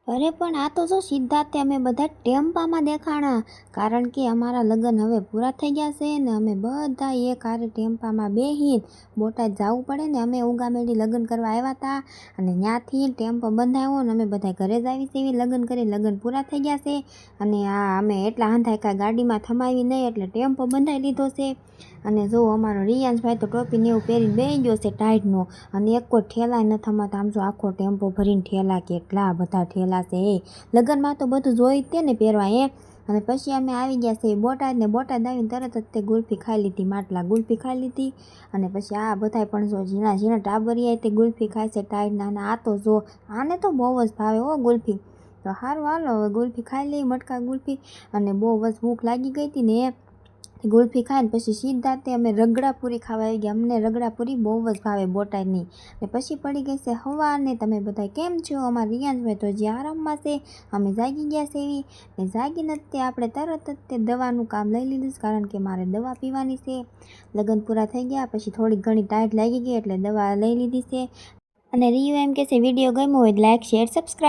अरे पण आ तो जो सिद्धार्थ અમે બધા ટેમ્પામાં દેખાણા, કારણ કે અમારા લગ્ન હવે પૂરા થઈ ગયા છે ને અમે બધા એક હારે ટેમ્પામાં બેહીને બોટાદ જવું પડે ને અમે ઉગામેડી લગ્ન કરવા આવ્યા હતા અને ત્યાંથી ટેમ્પો બંધાયો ને અમે બધા ઘરે જ આવી છે લગ્ન કરી લગ્ન પૂરા થઈ ગયા છે અને આ અમે એટલા હંધાય કાંઈ ગાડીમાં થમાવી નહીં એટલે ટેમ્પો બંધાઈ લીધો છે અને જો અમારો રિયાંશભાઈ તો ટોપીને એવું પહેરીને બેસી ગયો છે ટાઈટનો અને એક કોઈ ઠેલાય ન થમાતા આમ જો આખો ટેમ્પો ભરીને ઠેલા કેટલા બધા ઠેલા છે એ લગ્નમાં તો બધું જોઈ તે ને પહેરવા અને પછી અમે આવી ગયા છે બોટાદ ને બોટાદ આવીને તરત જ તે ગુલ્ફી ખાઈ લીધી માટલા ગુલ્ફી ખાઈ લીધી અને પછી આ બધાય પણ જો ઝીણા ઝીણા ટાબરિયા તે ગુલ્ફી ખાય છે ટાઈટના અને આ તો જો આને તો બહુ જ ભાવે હો ગુલ્ફી તો સારું હાલો હવે ગુલ્ફી ખાઈ લઈ મટકા ગુલ્ફી અને બહુ જ ભૂખ લાગી ગઈ હતી ને ગુલ્ફી ખાઈને પછી સીધા તે અમે રગડાપુરી ખાવા આવી ગયા અમને રગડાપુરી બહુ જ ભાવે બોટાદની ને પછી પડી ગઈ છે સવારને તમે બધા કેમ છો અમારા રિયાંશભાઈ તો હજી આરામમાં છે અમે જાગી ગયા છે એવી ને જાગીને તે આપણે તરત જ તે દવાનું કામ લઈ લીધું કારણ કે મારે દવા પીવાની છે લગ્ન પૂરા થઈ ગયા પછી થોડીક ઘણી ટાઈટ લાગી ગઈ એટલે દવા લઈ લીધી છે અને રિયુ એમ કહે છે વિડીયો ગમ્યો હોય લાઈક શેર સબસ્ક્રાઈબ